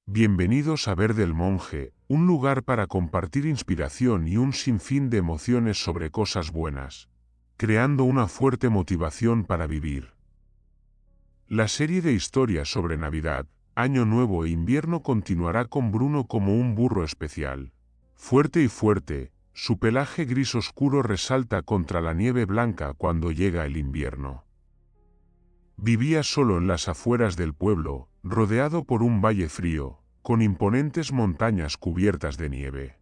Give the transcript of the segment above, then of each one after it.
Bienvenidos a Verde el Monje, un lugar para compartir inspiración y un sinfín de emociones sobre cosas buenas, creando una fuerte motivación para vivir. La serie de historias sobre Navidad, Año Nuevo e Invierno continuará con Bruno como un burro especial. Fuerte y fuerte, su pelaje gris oscuro resalta contra la nieve blanca cuando llega el invierno. Vivía solo en las afueras del pueblo, rodeado por un valle frío, con imponentes montañas cubiertas de nieve.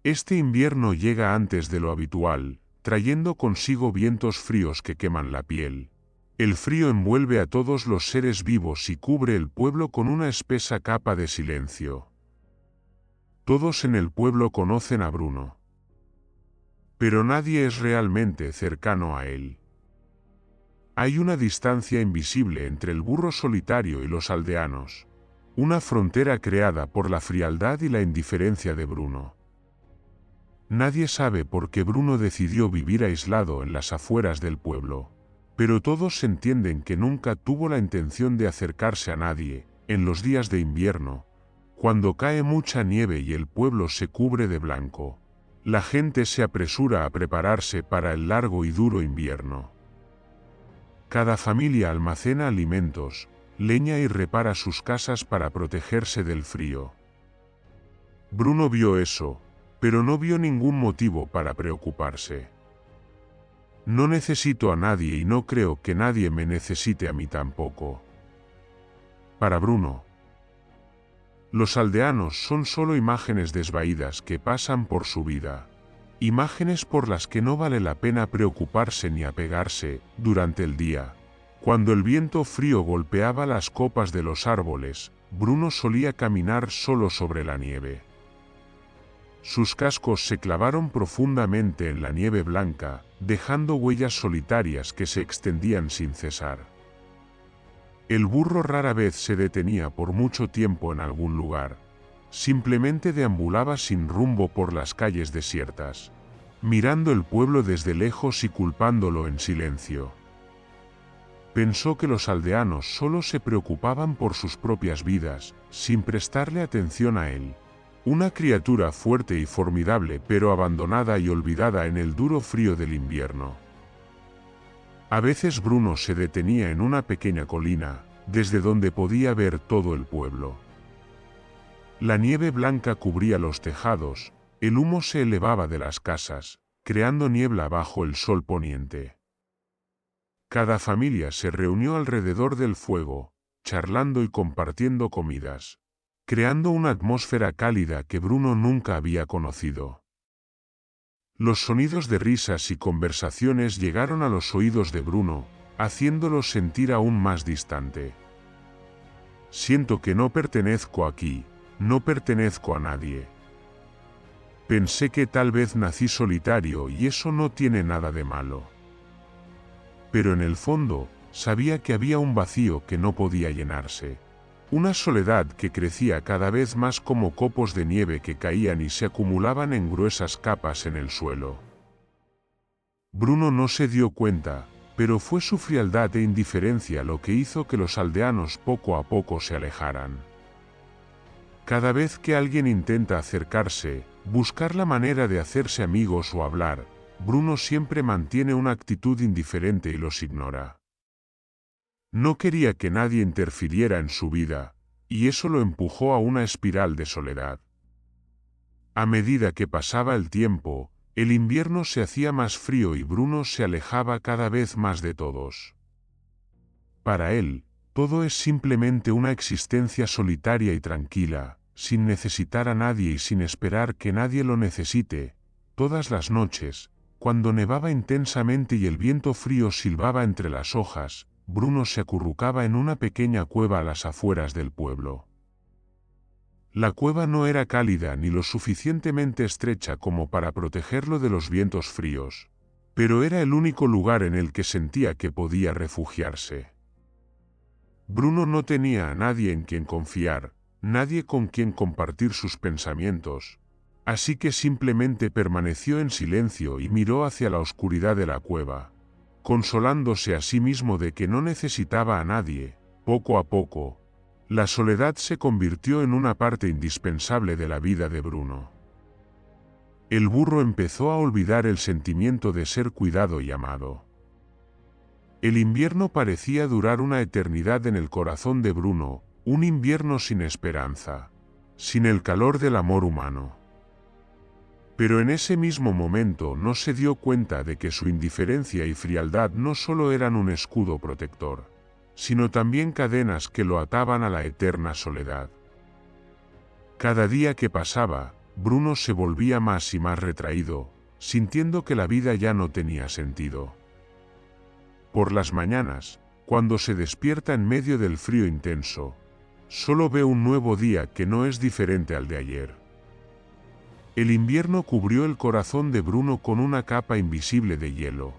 Este invierno llega antes de lo habitual, trayendo consigo vientos fríos que queman la piel. El frío envuelve a todos los seres vivos y cubre el pueblo con una espesa capa de silencio. Todos en el pueblo conocen a Bruno, pero nadie es realmente cercano a él. Hay una distancia invisible entre el burro solitario y los aldeanos, una frontera creada por la frialdad y la indiferencia de Bruno. Nadie sabe por qué Bruno decidió vivir aislado en las afueras del pueblo, pero todos entienden que nunca tuvo la intención de acercarse a nadie. En los días de invierno, cuando cae mucha nieve y el pueblo se cubre de blanco, la gente se apresura a prepararse para el largo y duro invierno. Cada familia almacena alimentos, leña y repara sus casas para protegerse del frío. Bruno vio eso, pero no vio ningún motivo para preocuparse. No necesito a nadie y no creo que nadie me necesite a mí tampoco. Para Bruno, los aldeanos son solo imágenes desvaídas que pasan por su vida. Imágenes por las que no vale la pena preocuparse ni apegarse. Durante el día, cuando el viento frío golpeaba las copas de los árboles, Bruno solía caminar solo sobre la nieve. Sus cascos se clavaron profundamente en la nieve blanca, dejando huellas solitarias que se extendían sin cesar. El burro rara vez se detenía por mucho tiempo en algún lugar. Simplemente deambulaba sin rumbo por las calles desiertas, mirando el pueblo desde lejos y culpándolo en silencio. Pensó que los aldeanos solo se preocupaban por sus propias vidas, sin prestarle atención a él. Una criatura fuerte y formidable pero abandonada y olvidada en el duro frío del invierno. A veces Bruno se detenía en una pequeña colina, desde donde podía ver todo el pueblo. La nieve blanca cubría los tejados, el humo se elevaba de las casas, creando niebla bajo el sol poniente. Cada familia se reunió alrededor del fuego, charlando y compartiendo comidas, creando una atmósfera cálida que Bruno nunca había conocido. Los sonidos de risas y conversaciones llegaron a los oídos de Bruno, haciéndolo sentir aún más distante. Siento que no pertenezco aquí. No pertenezco a nadie. Pensé que tal vez nací solitario y eso no tiene nada de malo. Pero en el fondo, sabía que había un vacío que no podía llenarse. Una soledad que crecía cada vez más como copos de nieve que caían y se acumulaban en gruesas capas en el suelo. Bruno no se dio cuenta, pero fue su frialdad e indiferencia lo que hizo que los aldeanos poco a poco se alejaran. Cada vez que alguien intenta acercarse, buscar la manera de hacerse amigos o hablar, Bruno siempre mantiene una actitud indiferente y los ignora. No quería que nadie interfiriera en su vida, y eso lo empujó a una espiral de soledad. A medida que pasaba el tiempo, el invierno se hacía más frío y Bruno se alejaba cada vez más de todos. Para él, todo es simplemente una existencia solitaria y tranquila, sin necesitar a nadie y sin esperar que nadie lo necesite. Todas las noches, cuando nevaba intensamente y el viento frío silbaba entre las hojas, Bruno se acurrucaba en una pequeña cueva a las afueras del pueblo. La cueva no era cálida ni lo suficientemente estrecha como para protegerlo de los vientos fríos, pero era el único lugar en el que sentía que podía refugiarse. Bruno no tenía a nadie en quien confiar, nadie con quien compartir sus pensamientos, así que simplemente permaneció en silencio y miró hacia la oscuridad de la cueva, consolándose a sí mismo de que no necesitaba a nadie. Poco a poco, La soledad se convirtió en una parte indispensable de la vida de Bruno. El burro empezó a olvidar el sentimiento de ser cuidado y amado. El invierno parecía durar una eternidad en el corazón de Bruno, un invierno sin esperanza, sin el calor del amor humano. Pero en ese mismo momento no se dio cuenta de que su indiferencia y frialdad no solo eran un escudo protector, sino también cadenas que lo ataban a la eterna soledad. Cada día que pasaba, Bruno se volvía más y más retraído, sintiendo que la vida ya no tenía sentido. Por las mañanas, cuando se despierta en medio del frío intenso, solo ve un nuevo día que no es diferente al de ayer. El invierno cubrió el corazón de Bruno con una capa invisible de hielo,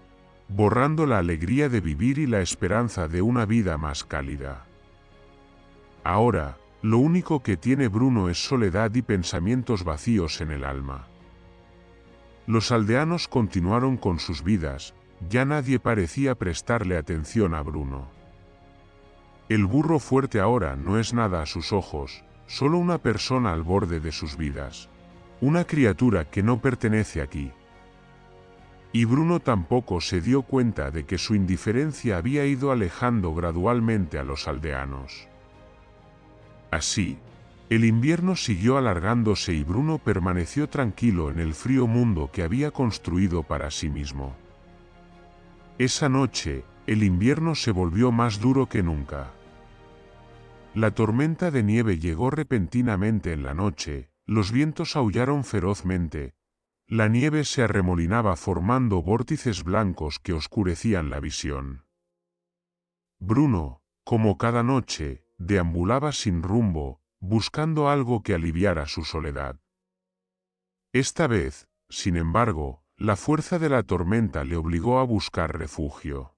borrando la alegría de vivir y la esperanza de una vida más cálida. Ahora, lo único que tiene Bruno es soledad y pensamientos vacíos en el alma. Los aldeanos continuaron con sus vidas, ya nadie parecía prestarle atención a Bruno. El burro fuerte ahora no es nada a sus ojos, solo una persona al borde de sus vidas. Una criatura que no pertenece aquí. Y Bruno tampoco se dio cuenta de que su indiferencia había ido alejando gradualmente a los aldeanos. Así, el invierno siguió alargándose y Bruno permaneció tranquilo en el frío mundo que había construido para sí mismo. Esa noche, el invierno se volvió más duro que nunca. La tormenta de nieve llegó repentinamente en la noche, los vientos aullaron ferozmente, la nieve se arremolinaba formando vórtices blancos que oscurecían la visión. Bruno, como cada noche, deambulaba sin rumbo, buscando algo que aliviara su soledad. Esta vez, sin embargo, la fuerza de la tormenta le obligó a buscar refugio.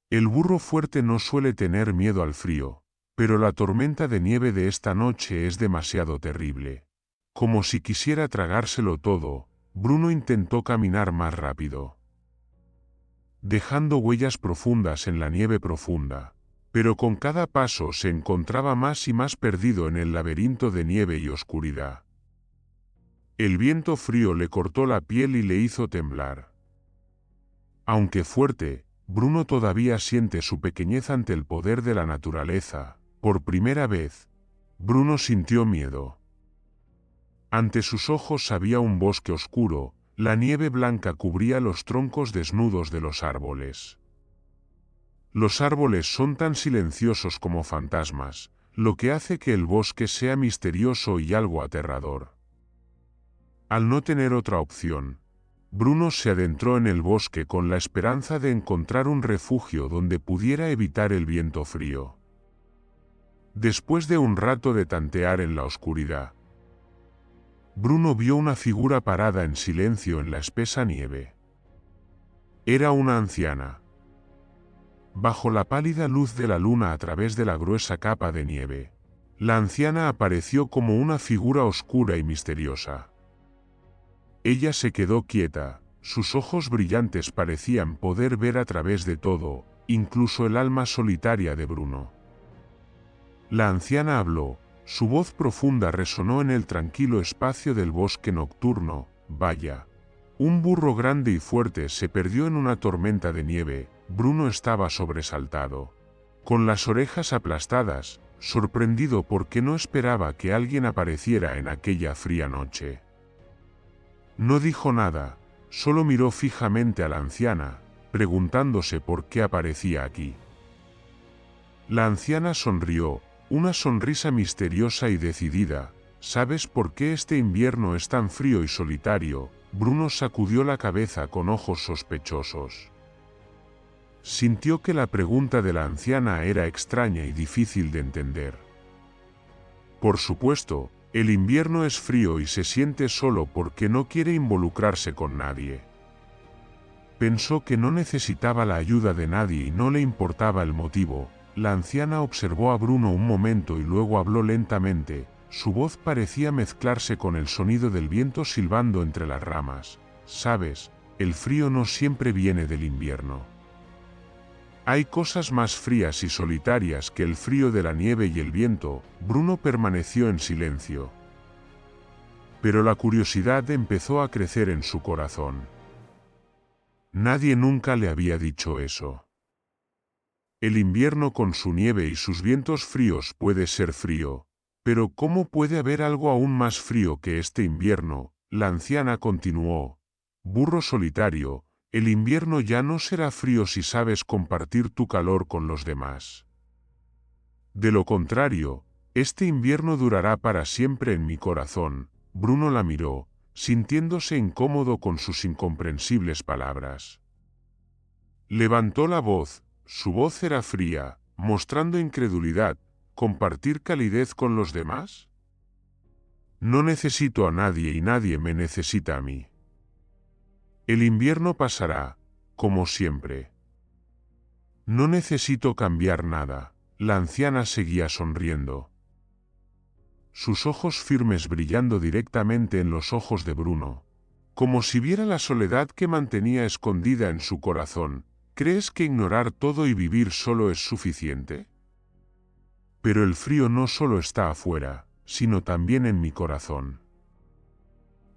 El burro fuerte no suele tener miedo al frío, pero la tormenta de nieve de esta noche es demasiado terrible. Como si quisiera tragárselo todo, Bruno intentó caminar más rápido, dejando huellas profundas en la nieve profunda, pero con cada paso se encontraba más y más perdido en el laberinto de nieve y oscuridad. El viento frío le cortó la piel y le hizo temblar. Aunque fuerte, Bruno todavía siente su pequeñez ante el poder de la naturaleza. Por primera vez, Bruno sintió miedo. Ante sus ojos había un bosque oscuro, la nieve blanca cubría los troncos desnudos de los árboles. Los árboles son tan silenciosos como fantasmas, lo que hace que el bosque sea misterioso y algo aterrador. Al no tener otra opción, Bruno se adentró en el bosque con la esperanza de encontrar un refugio donde pudiera evitar el viento frío. Después de un rato de tantear en la oscuridad, Bruno vio una figura parada en silencio en la espesa nieve. Era una anciana. Bajo la pálida luz de la luna a través de la gruesa capa de nieve, la anciana apareció como una figura oscura y misteriosa. Ella se quedó quieta, sus ojos brillantes parecían poder ver a través de todo, incluso el alma solitaria de Bruno. La anciana habló, su voz profunda resonó en el tranquilo espacio del bosque nocturno. Vaya. Un burro grande y fuerte se perdió en una tormenta de nieve. Bruno estaba sobresaltado, con las orejas aplastadas, sorprendido porque no esperaba que alguien apareciera en aquella fría noche. No dijo nada, solo miró fijamente a la anciana, preguntándose por qué aparecía aquí. La anciana sonrió, una sonrisa misteriosa y decidida. ¿Sabes por qué este invierno es tan frío y solitario? Bruno sacudió la cabeza con ojos sospechosos. Sintió que la pregunta de la anciana era extraña y difícil de entender. Por supuesto, el invierno es frío y se siente solo porque no quiere involucrarse con nadie. Pensó que no necesitaba la ayuda de nadie y no le importaba el motivo. La anciana observó a Bruno un momento y luego habló lentamente. Su voz parecía mezclarse con el sonido del viento silbando entre las ramas. Sabes, el frío no siempre viene del invierno. Hay cosas más frías y solitarias que el frío de la nieve y el viento. Bruno permaneció en silencio. Pero la curiosidad empezó a crecer en su corazón. Nadie nunca le había dicho eso. El invierno con su nieve y sus vientos fríos puede ser frío, pero ¿cómo puede haber algo aún más frío que este invierno? La anciana continuó. Burro solitario, el invierno ya no será frío si sabes compartir tu calor con los demás. De lo contrario, este invierno durará para siempre en mi corazón. Bruno la miró, sintiéndose incómodo con sus incomprensibles palabras. Levantó la voz, su voz era fría, mostrando incredulidad. ¿Compartir calidez con los demás? No necesito a nadie y nadie me necesita a mí. El invierno pasará, como siempre. No necesito cambiar nada. La anciana seguía sonriendo. Sus ojos firmes brillando directamente en los ojos de Bruno, como si viera la soledad que mantenía escondida en su corazón. ¿Crees que ignorar todo y vivir solo es suficiente? Pero el frío no solo está afuera, sino también en mi corazón.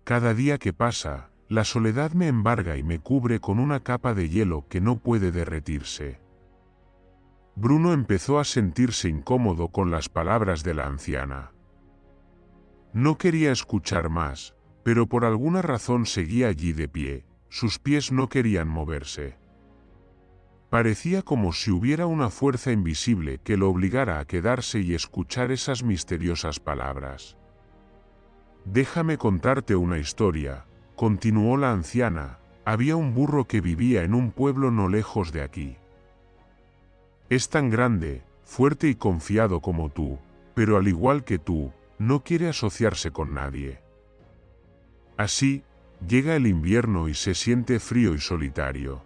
Cada día que pasa, la soledad me embarga y me cubre con una capa de hielo que no puede derretirse. Bruno empezó a sentirse incómodo con las palabras de la anciana. No quería escuchar más, pero por alguna razón seguía allí de pie. Sus pies no querían moverse. Parecía como si hubiera una fuerza invisible que lo obligara a quedarse y escuchar esas misteriosas palabras. Déjame contarte una historia, continuó la anciana. Había un burro que vivía en un pueblo no lejos de aquí. Es tan grande, fuerte y confiado como tú, pero al igual que tú, no quiere asociarse con nadie. Así, llega el invierno y se siente frío y solitario.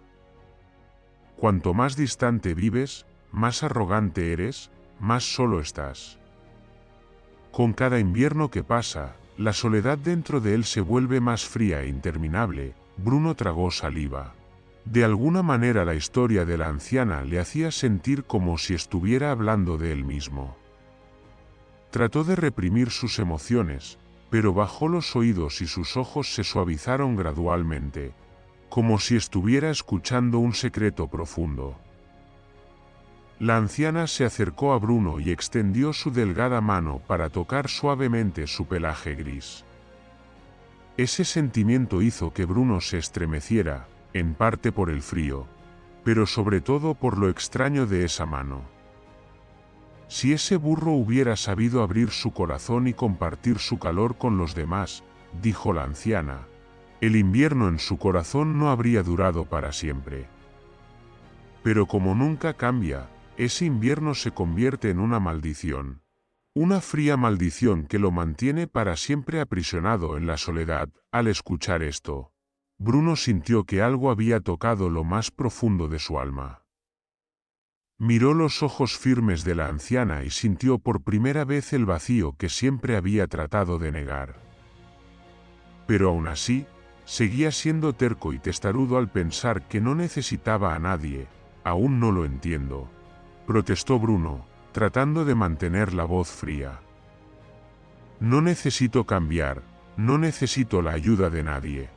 Cuanto más distante vives, más arrogante eres, más solo estás. Con cada invierno que pasa, la soledad dentro de él se vuelve más fría e interminable. Bruno tragó saliva. De alguna manera la historia de la anciana le hacía sentir como si estuviera hablando de él mismo. Trató de reprimir sus emociones, pero bajó los oídos y sus ojos se suavizaron gradualmente, como si estuviera escuchando un secreto profundo. La anciana se acercó a Bruno y extendió su delgada mano para tocar suavemente su pelaje gris. Ese sentimiento hizo que Bruno se estremeciera, en parte por el frío, pero sobre todo por lo extraño de esa mano. Si ese burro hubiera sabido abrir su corazón y compartir su calor con los demás, dijo la anciana, el invierno en su corazón no habría durado para siempre. Pero como nunca cambia, ese invierno se convierte en una maldición. Una fría maldición que lo mantiene para siempre aprisionado en la soledad. Al escuchar esto, Bruno sintió que algo había tocado lo más profundo de su alma. Miró los ojos firmes de la anciana y sintió por primera vez el vacío que siempre había tratado de negar. Pero aún así, seguía siendo terco y testarudo al pensar que no necesitaba a nadie. Aún no lo entiendo, protestó Bruno, tratando de mantener la voz fría. No necesito cambiar, no necesito la ayuda de nadie.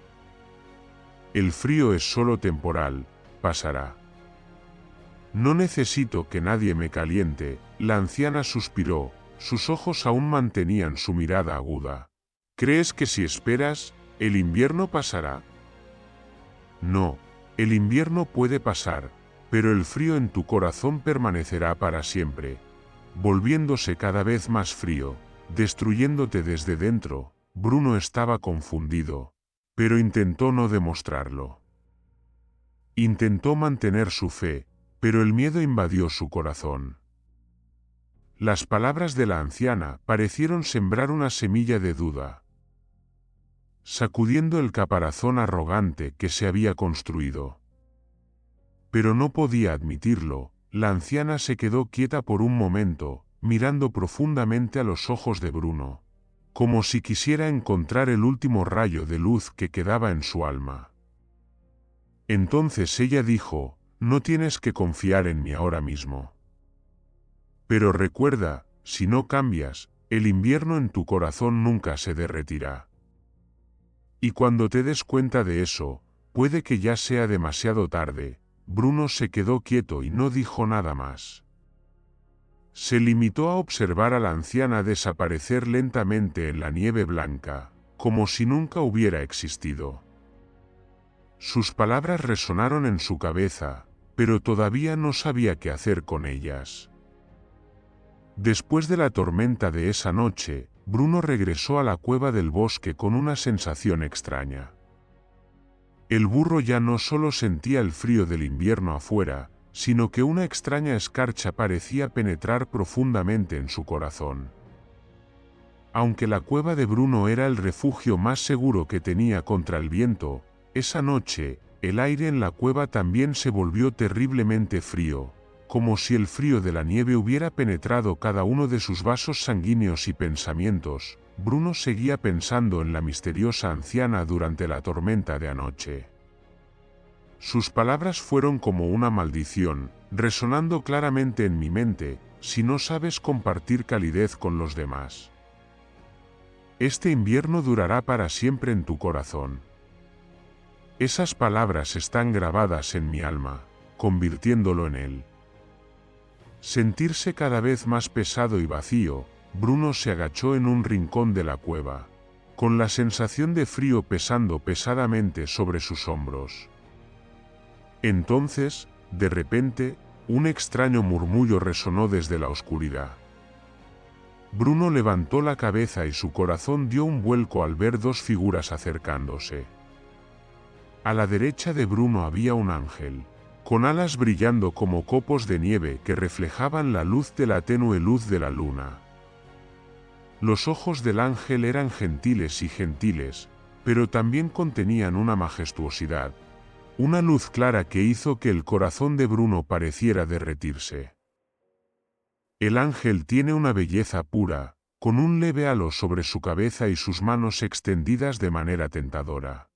El frío es solo temporal, pasará. No necesito que nadie me caliente. La anciana suspiró, sus ojos aún mantenían su mirada aguda. ¿Crees que si esperas, el invierno pasará? No, el invierno puede pasar, pero el frío en tu corazón permanecerá para siempre, volviéndose cada vez más frío, destruyéndote desde dentro. Bruno estaba confundido, pero intentó no demostrarlo. Intentó mantener su fe, pero el miedo invadió su corazón. Las palabras de la anciana parecieron sembrar una semilla de duda. Sacudiendo el caparazón arrogante que se había construido. Pero no podía admitirlo. La anciana se quedó quieta por un momento, mirando profundamente a los ojos de Bruno, como si quisiera encontrar el último rayo de luz que quedaba en su alma. Entonces ella dijo, No tienes que confiar en mí ahora mismo. Pero recuerda, si no cambias, el invierno en tu corazón nunca se derretirá. Y cuando te des cuenta de eso, puede que ya sea demasiado tarde. Bruno se quedó quieto y no dijo nada más. Se limitó a observar a la anciana desaparecer lentamente en la nieve blanca, como si nunca hubiera existido. Sus palabras resonaron en su cabeza, pero todavía no sabía qué hacer con ellas. Después de la tormenta de esa noche, Bruno regresó a la cueva del bosque con una sensación extraña. El burro ya no solo sentía el frío del invierno afuera, sino que una extraña escarcha parecía penetrar profundamente en su corazón. Aunque la cueva de Bruno era el refugio más seguro que tenía contra el viento, esa noche, el aire en la cueva también se volvió terriblemente frío, como si el frío de la nieve hubiera penetrado cada uno de sus vasos sanguíneos y pensamientos. Bruno seguía pensando en la misteriosa anciana durante la tormenta de anoche. Sus palabras fueron como una maldición, resonando claramente en mi mente: si no sabes compartir calidez con los demás, este invierno durará para siempre en tu corazón. Esas palabras están grabadas en mi alma, convirtiéndolo en él. Sentirse cada vez más pesado y vacío, Bruno se agachó en un rincón de la cueva, con la sensación de frío pesando pesadamente sobre sus hombros. Entonces, de repente, un extraño murmullo resonó desde la oscuridad. Bruno levantó la cabeza y su corazón dio un vuelco al ver dos figuras acercándose. A la derecha de Bruno había un ángel, con alas brillando como copos de nieve que reflejaban la luz de la tenue luz de la luna. Los ojos del ángel eran gentiles, pero también contenían una majestuosidad, una luz clara que hizo que el corazón de Bruno pareciera derretirse. El ángel tiene una belleza pura, con un leve halo sobre su cabeza y sus manos extendidas de manera tentadora.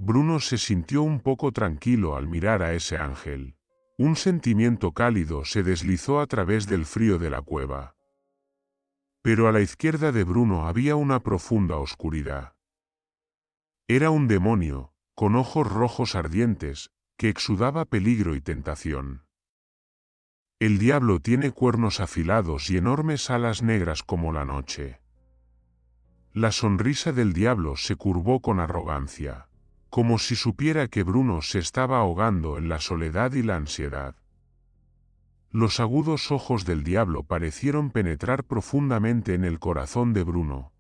Bruno se sintió un poco tranquilo al mirar a ese ángel. Un sentimiento cálido se deslizó a través del frío de la cueva. Pero a la izquierda de Bruno había una profunda oscuridad. Era un demonio, con ojos rojos ardientes, que exudaba peligro y tentación. El diablo tiene cuernos afilados y enormes alas negras como la noche. La sonrisa del diablo se curvó con arrogancia, como si supiera que Bruno se estaba ahogando en la soledad y la ansiedad. Los agudos ojos del diablo parecieron penetrar profundamente en el corazón de Bruno,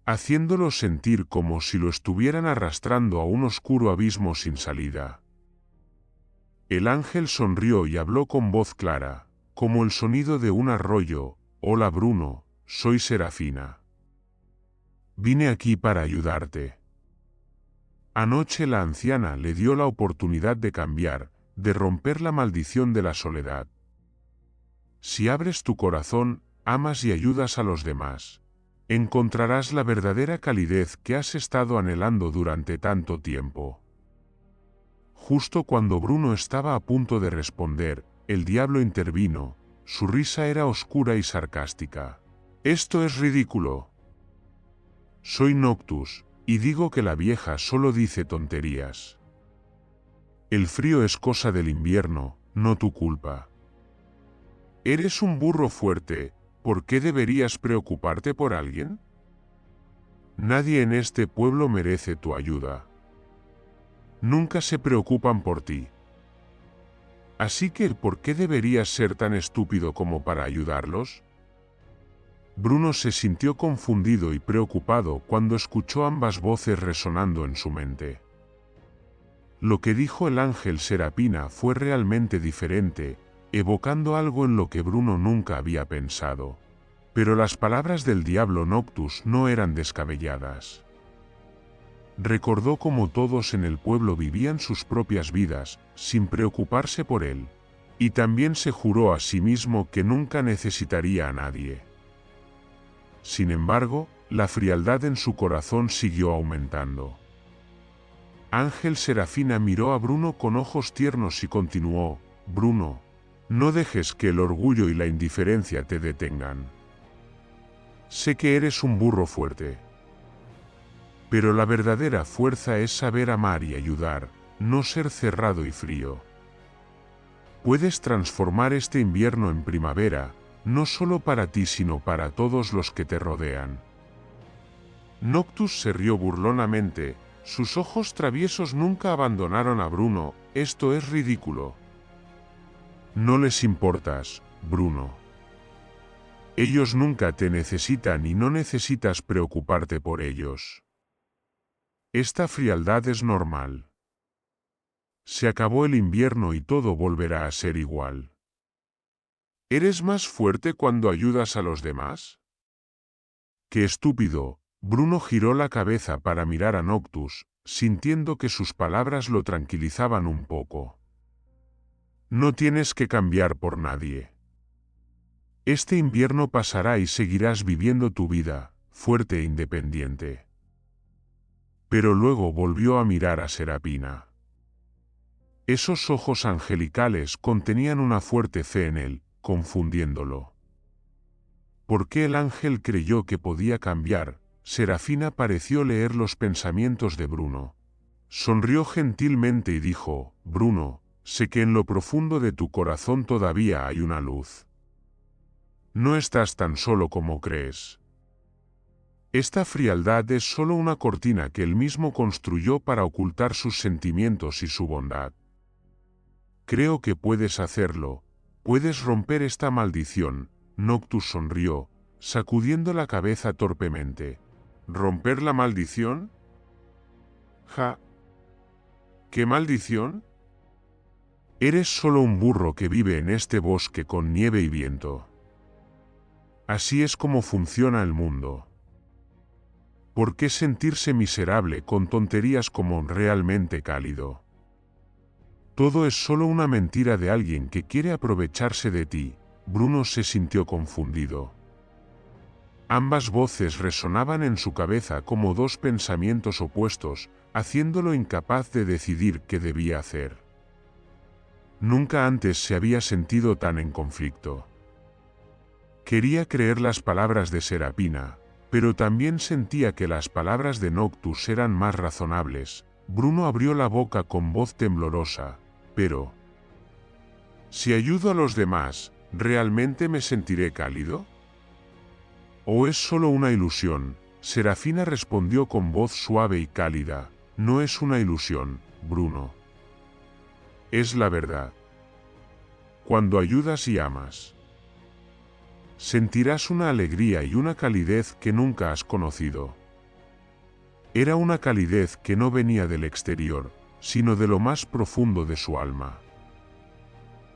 haciéndolo sentir como si lo estuvieran arrastrando a un oscuro abismo sin salida. El ángel sonrió y habló con voz clara, como el sonido de un arroyo: «Hola Bruno, soy Serafina. Vine aquí para ayudarte». Anoche la anciana le dio la oportunidad de cambiar, de romper la maldición de la soledad. Si abres tu corazón, amas y ayudas a los demás, encontrarás la verdadera calidez que has estado anhelando durante tanto tiempo. Justo cuando Bruno estaba a punto de responder, el diablo intervino. Su risa era oscura y sarcástica. «Esto es ridículo. Soy Noctus, y digo que la vieja solo dice tonterías. El frío es cosa del invierno, no tu culpa. Eres un burro fuerte, ¿por qué deberías preocuparte por alguien? Nadie en este pueblo merece tu ayuda. Nunca se preocupan por ti. Así que, ¿por qué deberías ser tan estúpido como para ayudarlos?» Bruno se sintió confundido y preocupado cuando escuchó ambas voces resonando en su mente. Lo que dijo el ángel Serafina fue realmente diferente, evocando algo en lo que Bruno nunca había pensado. Pero las palabras del diablo Noctus no eran descabelladas. Recordó cómo todos en el pueblo vivían sus propias vidas, sin preocuparse por él. Y también se juró a sí mismo que nunca necesitaría a nadie. Sin embargo, la frialdad en su corazón siguió aumentando. Ángel Serafina miró a Bruno con ojos tiernos y continuó: Bruno, no dejes que el orgullo y la indiferencia te detengan. Sé que eres un burro fuerte. Pero la verdadera fuerza es saber amar y ayudar, no ser cerrado y frío. Puedes transformar este invierno en primavera, no solo para ti sino para todos los que te rodean. Noctus se rió burlonamente, sus ojos traviesos nunca abandonaron a Bruno. Esto es ridículo. No les importas, Bruno. Ellos nunca te necesitan y no necesitas preocuparte por ellos. Esta frialdad es normal. Se acabó el invierno y todo volverá a ser igual. ¿Eres más fuerte cuando ayudas a los demás? ¡Qué estúpido! Bruno giró la cabeza para mirar a Noctus, sintiendo que sus palabras lo tranquilizaban un poco. No tienes que cambiar por nadie. Este invierno pasará y seguirás viviendo tu vida, fuerte e independiente. Pero luego volvió a mirar a Serapina. Esos ojos angelicales contenían una fuerte fe en él, confundiéndolo. ¿Por qué el ángel creyó que podía cambiar? Serafina pareció leer los pensamientos de Bruno. Sonrió gentilmente y dijo: Bruno, sé que en lo profundo de tu corazón todavía hay una luz. No estás tan solo como crees. Esta frialdad es solo una cortina que él mismo construyó para ocultar sus sentimientos y su bondad. Creo que puedes hacerlo, puedes romper esta maldición. Noctus sonrió, sacudiendo la cabeza torpemente. ¿Romper la maldición? Ja. ¿Qué maldición? Eres solo un burro que vive en este bosque con nieve y viento. Así es como funciona el mundo. ¿Por qué sentirse miserable con tonterías como realmente cálido? Todo es solo una mentira de alguien que quiere aprovecharse de ti. Bruno se sintió confundido. Ambas voces resonaban en su cabeza como dos pensamientos opuestos, haciéndolo incapaz de decidir qué debía hacer. Nunca antes se había sentido tan en conflicto. Quería creer las palabras de Serapina, pero también sentía que las palabras de Noctus eran más razonables. Bruno abrió la boca con voz temblorosa: pero, si ayudo a los demás, ¿realmente me sentiré cálido? ¿O es solo una ilusión? Serafina respondió con voz suave y cálida: no es una ilusión, Bruno. Es la verdad. Cuando ayudas y amas, sentirás una alegría y una calidez que nunca has conocido. Era una calidez que no venía del exterior, sino de lo más profundo de su alma.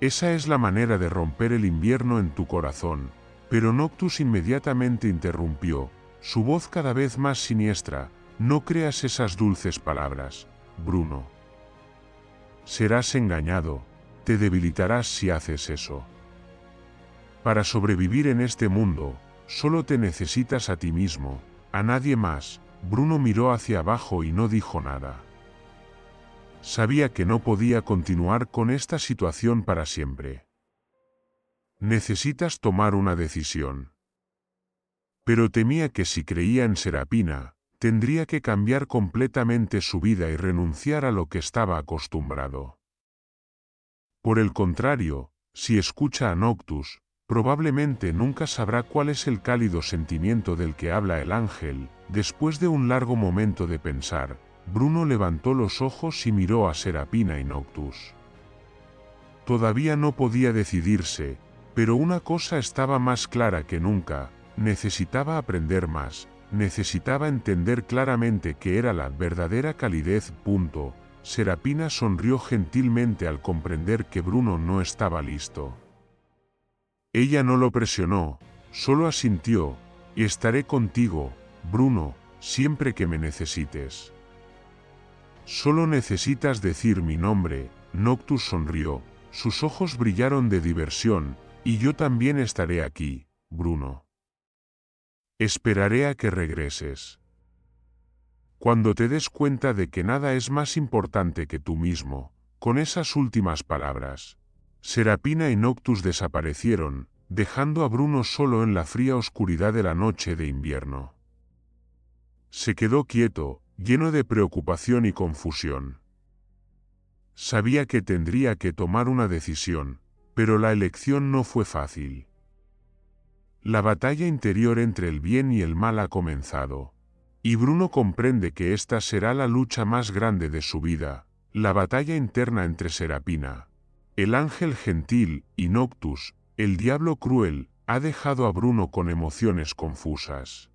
Esa es la manera de romper el invierno en tu corazón. Pero Noctus inmediatamente interrumpió, su voz cada vez más siniestra: no creas esas dulces palabras, Bruno. Serás engañado, te debilitarás si haces eso. Para sobrevivir en este mundo, solo te necesitas a ti mismo, a nadie más. Bruno miró hacia abajo y no dijo nada. Sabía que no podía continuar con esta situación para siempre. Necesitas tomar una decisión. Pero temía que si creía en Serapina, tendría que cambiar completamente su vida y renunciar a lo que estaba acostumbrado. Por el contrario, si escucha a Noctus, probablemente nunca sabrá cuál es el cálido sentimiento del que habla el ángel. Después de un largo momento de pensar, Bruno levantó los ojos y miró a Serapina y Noctus. Todavía no podía decidirse, pero una cosa estaba más clara que nunca: necesitaba aprender más, necesitaba entender claramente qué era la verdadera calidez. Serapina sonrió gentilmente al comprender que Bruno no estaba listo. Ella no lo presionó, solo asintió: y estaré contigo, Bruno, siempre que me necesites. Solo necesitas decir mi nombre. Noctus sonrió, sus ojos brillaron de diversión: y yo también estaré aquí, Bruno. Esperaré a que regreses. Cuando te des cuenta de que nada es más importante que tú mismo, con esas últimas palabras, Serafina y Noctus desaparecieron, dejando a Bruno solo en la fría oscuridad de la noche de invierno. Se quedó quieto, lleno de preocupación y confusión. Sabía que tendría que tomar una decisión, pero la elección no fue fácil. La batalla interior entre el bien y el mal ha comenzado, y Bruno comprende que esta será la lucha más grande de su vida, la batalla interna entre Serafina, el ángel gentil, y Noctus, el diablo cruel, ha dejado a Bruno con emociones confusas.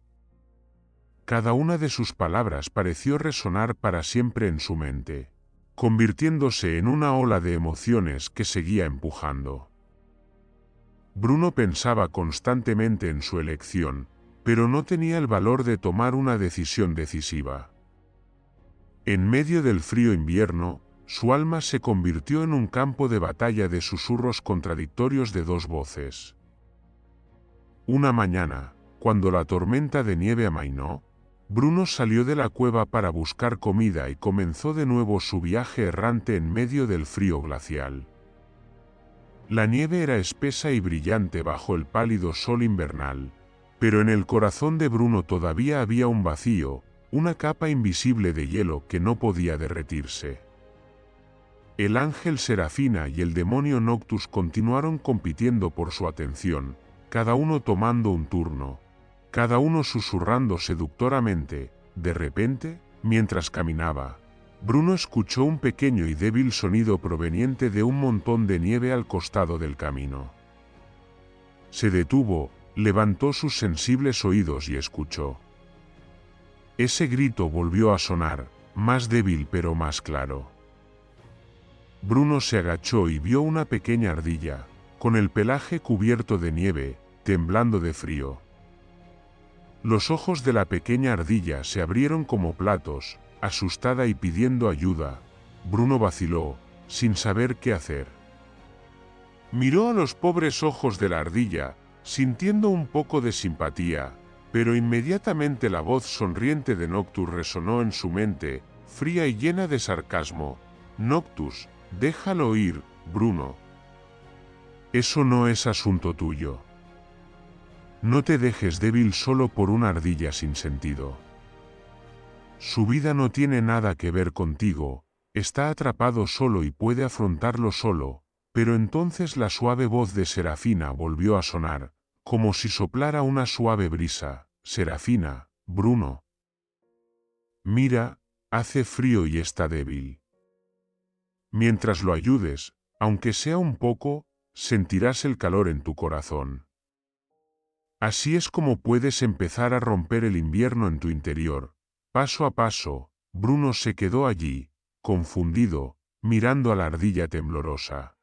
Cada una de sus palabras pareció resonar para siempre en su mente, convirtiéndose en una ola de emociones que seguía empujando. Bruno pensaba constantemente en su elección, pero no tenía el valor de tomar una decisión decisiva. En medio del frío invierno, su alma se convirtió en un campo de batalla de susurros contradictorios de dos voces. Una mañana, cuando la tormenta de nieve amainó, Bruno salió de la cueva para buscar comida y comenzó de nuevo su viaje errante en medio del frío glacial. La nieve era espesa y brillante bajo el pálido sol invernal, pero en el corazón de Bruno todavía había un vacío, una capa invisible de hielo que no podía derretirse. El ángel Serafina y el demonio Noctus continuaron compitiendo por su atención, cada uno tomando un turno, cada uno susurrando seductoramente. De repente, mientras caminaba, Bruno escuchó un pequeño y débil sonido proveniente de un montón de nieve al costado del camino. Se detuvo, levantó sus sensibles oídos y escuchó. Ese grito volvió a sonar, más débil pero más claro. Bruno se agachó y vio una pequeña ardilla, con el pelaje cubierto de nieve, temblando de frío. Los ojos de la pequeña ardilla se abrieron como platos, asustada y pidiendo ayuda. Bruno vaciló, sin saber qué hacer. Miró a los pobres ojos de la ardilla, sintiendo un poco de simpatía, pero inmediatamente la voz sonriente de Noctus resonó en su mente, fría y llena de sarcasmo. Noctus, déjalo ir, Bruno. Eso no es asunto tuyo. No te dejes débil solo por una ardilla sin sentido. Su vida no tiene nada que ver contigo, está atrapado solo y puede afrontarlo solo. Pero entonces la suave voz de Serafina volvió a sonar, como si soplara una suave brisa. Serafina, Bruno. Mira, hace frío y está débil. Mientras lo ayudes, aunque sea un poco, sentirás el calor en tu corazón. Así es como puedes empezar a romper el invierno en tu interior. Paso a paso, Bruno se quedó allí, confundido, mirando a la ardilla temblorosa.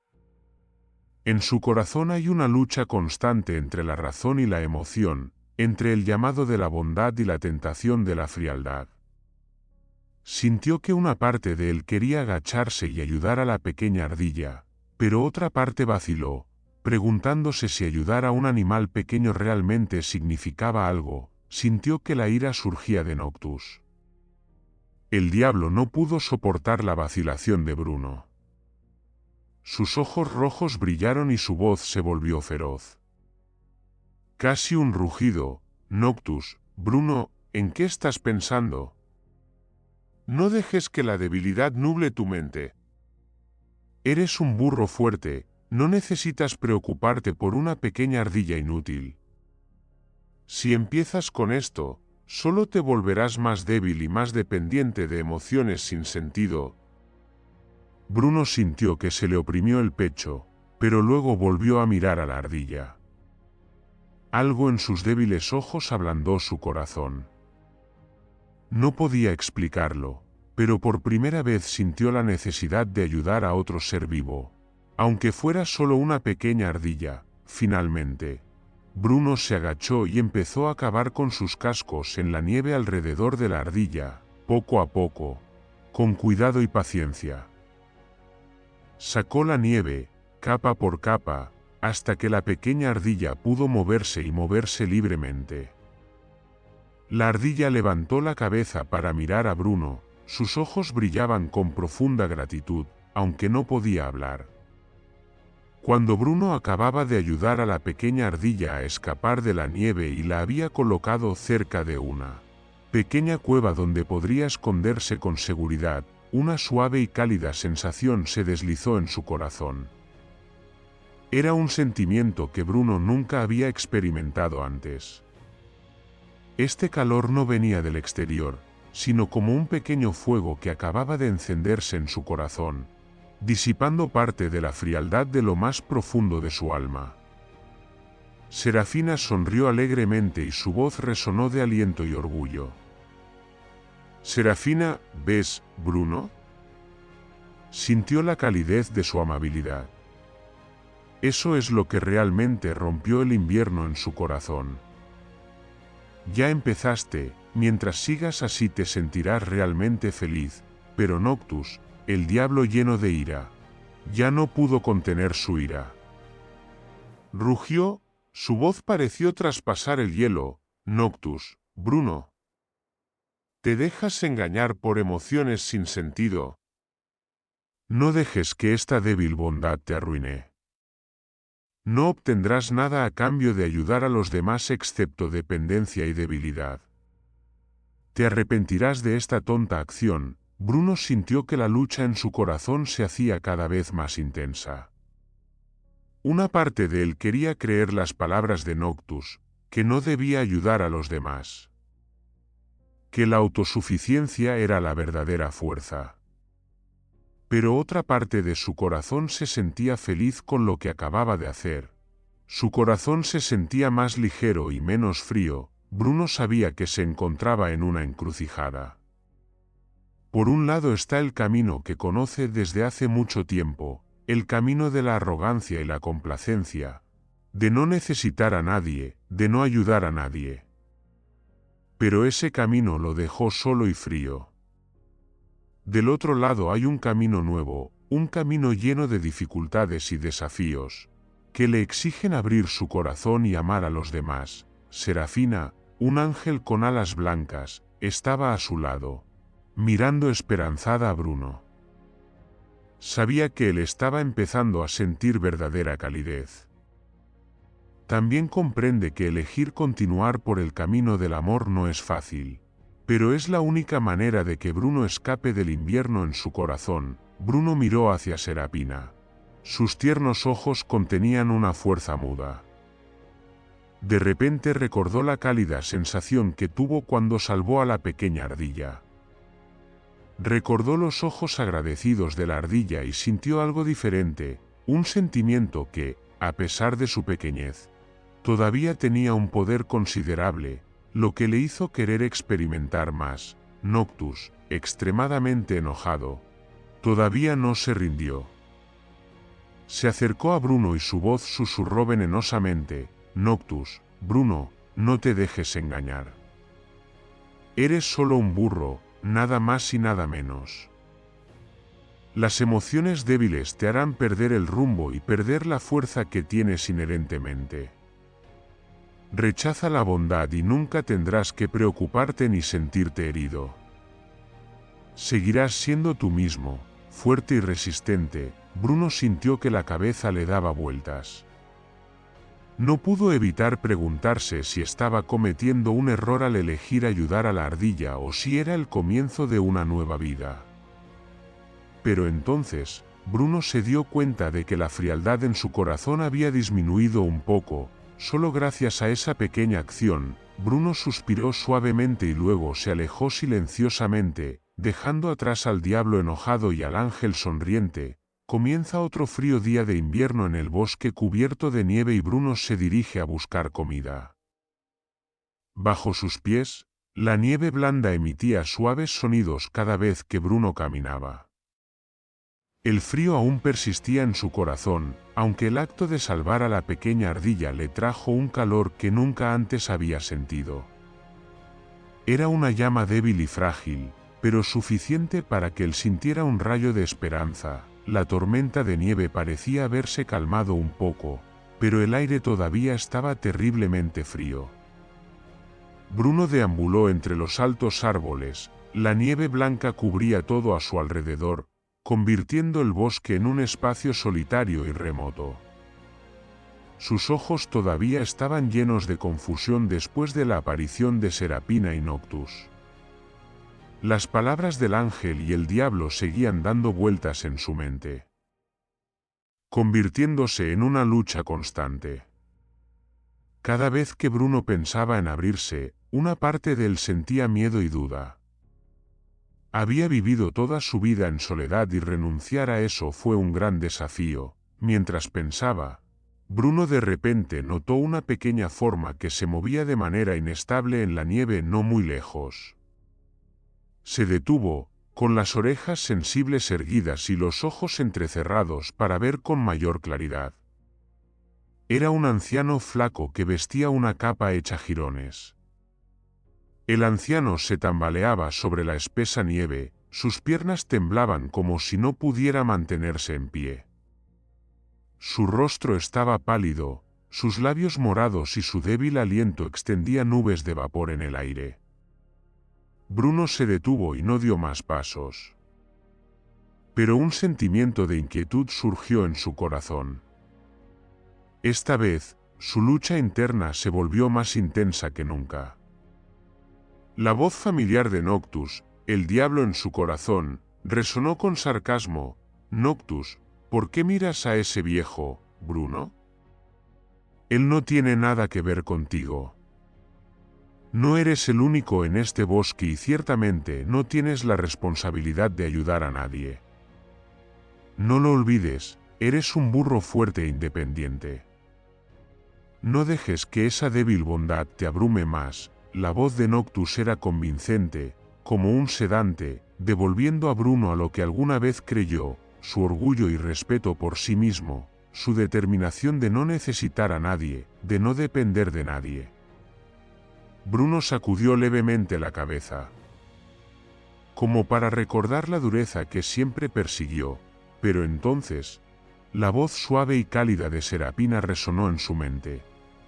En su corazón hay una lucha constante entre la razón y la emoción, entre el llamado de la bondad y la tentación de la frialdad. Sintió que una parte de él quería agacharse y ayudar a la pequeña ardilla, pero otra parte vaciló, preguntándose si ayudar a un animal pequeño realmente significaba algo. Sintió que la ira surgía de Noctus. El diablo no pudo soportar la vacilación de Bruno. Sus ojos rojos brillaron y su voz se volvió feroz. Casi un rugido. Noctus, Bruno, ¿en qué estás pensando? No dejes que la debilidad nuble tu mente. Eres un burro fuerte, no necesitas preocuparte por una pequeña ardilla inútil. Si empiezas con esto, solo te volverás más débil y más dependiente de emociones sin sentido. Bruno sintió que se le oprimió el pecho, pero luego volvió a mirar a la ardilla. Algo en sus débiles ojos ablandó su corazón. No podía explicarlo, pero por primera vez sintió la necesidad de ayudar a otro ser vivo. Aunque fuera solo una pequeña ardilla, finalmente. Bruno se agachó y empezó a cavar con sus cascos en la nieve alrededor de la ardilla, poco a poco, con cuidado y paciencia. Sacó la nieve, capa por capa, hasta que la pequeña ardilla pudo moverse y moverse libremente. La ardilla levantó la cabeza para mirar a Bruno, sus ojos brillaban con profunda gratitud, aunque no podía hablar. Cuando Bruno acababa de ayudar a la pequeña ardilla a escapar de la nieve y la había colocado cerca de una pequeña cueva donde podría esconderse con seguridad, una suave y cálida sensación se deslizó en su corazón. Era un sentimiento que Bruno nunca había experimentado antes. Este calor no venía del exterior, sino como un pequeño fuego que acababa de encenderse en su corazón, disipando parte de la frialdad de lo más profundo de su alma. Serafina sonrió alegremente y su voz resonó de aliento y orgullo. «Serafina, ¿ves, Bruno?» Sintió la calidez de su amabilidad. Eso es lo que realmente rompió el invierno en su corazón. Ya empezaste, mientras sigas así te sentirás realmente feliz, pero Noctus, el diablo lleno de ira, ya no pudo contener su ira. Rugió, su voz pareció traspasar el hielo. «Noctus, Bruno. ¿Te dejas engañar por emociones sin sentido? No dejes que esta débil bondad te arruine. No obtendrás nada a cambio de ayudar a los demás excepto dependencia y debilidad. Te arrepentirás de esta tonta acción». Bruno sintió que la lucha en su corazón se hacía cada vez más intensa. Una parte de él quería creer las palabras de Noctus, que no debía ayudar a los demás, que la autosuficiencia era la verdadera fuerza. Pero otra parte de su corazón se sentía feliz con lo que acababa de hacer. Su corazón se sentía más ligero y menos frío. Bruno sabía que se encontraba en una encrucijada. Por un lado está el camino que conoce desde hace mucho tiempo, el camino de la arrogancia y la complacencia, de no necesitar a nadie, de no ayudar a nadie. Pero ese camino lo dejó solo y frío. Del otro lado hay un camino nuevo, un camino lleno de dificultades y desafíos, que le exigen abrir su corazón y amar a los demás. Serafina, un ángel con alas blancas, estaba a su lado, mirando esperanzada a Bruno. Sabía que él estaba empezando a sentir verdadera calidez. También comprende que elegir continuar por el camino del amor no es fácil, pero es la única manera de que Bruno escape del invierno en su corazón. Bruno miró hacia Serafina. Sus tiernos ojos contenían una fuerza muda. De repente recordó la cálida sensación que tuvo cuando salvó a la pequeña ardilla. Recordó los ojos agradecidos de la ardilla y sintió algo diferente, un sentimiento que, a pesar de su pequeñez, todavía tenía un poder considerable, lo que le hizo querer experimentar más. Noctus, extremadamente enojado, todavía no se rindió. Se acercó a Bruno y su voz susurró venenosamente: «Noctus, Bruno, no te dejes engañar. Eres solo un burro, nada más y nada menos. Las emociones débiles te harán perder el rumbo y perder la fuerza que tienes inherentemente. Rechaza la bondad y nunca tendrás que preocuparte ni sentirte herido. Seguirás siendo tú mismo, fuerte y resistente». Bruno sintió que la cabeza le daba vueltas. No pudo evitar preguntarse si estaba cometiendo un error al elegir ayudar a la ardilla o si era el comienzo de una nueva vida. Pero entonces, Bruno se dio cuenta de que la frialdad en su corazón había disminuido un poco. Solo gracias a esa pequeña acción, Bruno suspiró suavemente y luego se alejó silenciosamente, dejando atrás al diablo enojado y al ángel sonriente. Comienza otro frío día de invierno en el bosque cubierto de nieve y Bruno se dirige a buscar comida. Bajo sus pies, la nieve blanda emitía suaves sonidos cada vez que Bruno caminaba. El frío aún persistía en su corazón, aunque el acto de salvar a la pequeña ardilla le trajo un calor que nunca antes había sentido. Era una llama débil y frágil, pero suficiente para que él sintiera un rayo de esperanza. La tormenta de nieve parecía haberse calmado un poco, pero el aire todavía estaba terriblemente frío. Bruno deambuló entre los altos árboles, la nieve blanca cubría todo a su alrededor, convirtiendo el bosque en un espacio solitario y remoto. Sus ojos todavía estaban llenos de confusión después de la aparición de Serapina y Noctus. Las palabras del ángel y el diablo seguían dando vueltas en su mente, convirtiéndose en una lucha constante. Cada vez que Bruno pensaba en abrirse, una parte de él sentía miedo y duda. Había vivido toda su vida en soledad y renunciar a eso fue un gran desafío. Mientras pensaba, Bruno de repente notó una pequeña forma que se movía de manera inestable en la nieve no muy lejos. Se detuvo, con las orejas sensibles erguidas y los ojos entrecerrados para ver con mayor claridad. Era un anciano flaco que vestía una capa hecha jirones. El anciano se tambaleaba sobre la espesa nieve, sus piernas temblaban como si no pudiera mantenerse en pie. Su rostro estaba pálido, sus labios morados y su débil aliento extendía nubes de vapor en el aire. Bruno se detuvo y no dio más pasos. Pero un sentimiento de inquietud surgió en su corazón. Esta vez, su lucha interna se volvió más intensa que nunca. La voz familiar de Noctus, el diablo en su corazón, resonó con sarcasmo. «Noctus, ¿por qué miras a ese viejo, Bruno? Él no tiene nada que ver contigo. No eres el único en este bosque y ciertamente no tienes la responsabilidad de ayudar a nadie. No lo olvides, eres un burro fuerte e independiente. No dejes que esa débil bondad te abrume más». La voz de Noctus era convincente, como un sedante, devolviendo a Bruno a lo que alguna vez creyó, su orgullo y respeto por sí mismo, su determinación de no necesitar a nadie, de no depender de nadie. Bruno sacudió levemente la cabeza, como para recordar la dureza que siempre persiguió, pero entonces, la voz suave y cálida de Serapina resonó en su mente.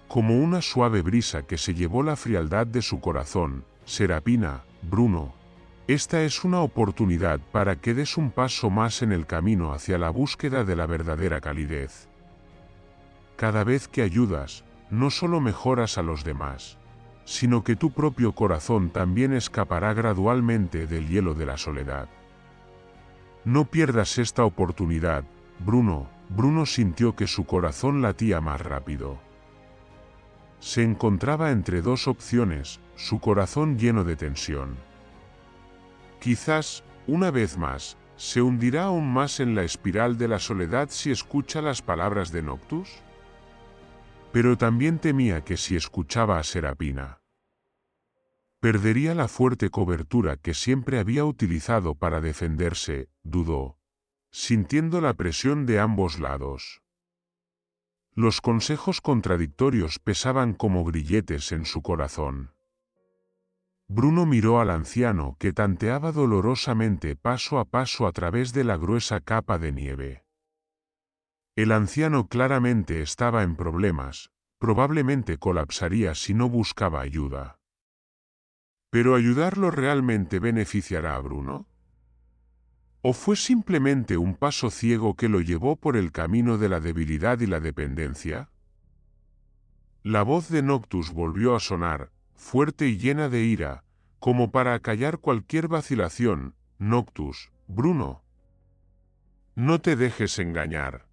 Como una suave brisa que se llevó la frialdad de su corazón. Serapina, Bruno, esta es una oportunidad para que des un paso más en el camino hacia la búsqueda de la verdadera calidez. Cada vez que ayudas, no solo mejoras a los demás, sino que tu propio corazón también escapará gradualmente del hielo de la soledad. No pierdas esta oportunidad, Bruno. Bruno sintió que su corazón latía más rápido. Se encontraba entre dos opciones, su corazón lleno de tensión. Quizás, una vez más, se hundirá aún más en la espiral de la soledad si escucha las palabras de Noctus. Pero también temía que si escuchaba a Serapina, perdería la fuerte cobertura que siempre había utilizado para defenderse. Dudó, sintiendo la presión de ambos lados. Los consejos contradictorios pesaban como grilletes en su corazón. Bruno miró al anciano que tanteaba dolorosamente paso a paso a través de la gruesa capa de nieve. El anciano claramente estaba en problemas, probablemente colapsaría si no buscaba ayuda. ¿Pero ayudarlo realmente beneficiará a Bruno? ¿O fue simplemente un paso ciego que lo llevó por el camino de la debilidad y la dependencia? La voz de Noctus volvió a sonar, fuerte y llena de ira, como para acallar cualquier vacilación. Noctus, Bruno, no te dejes engañar.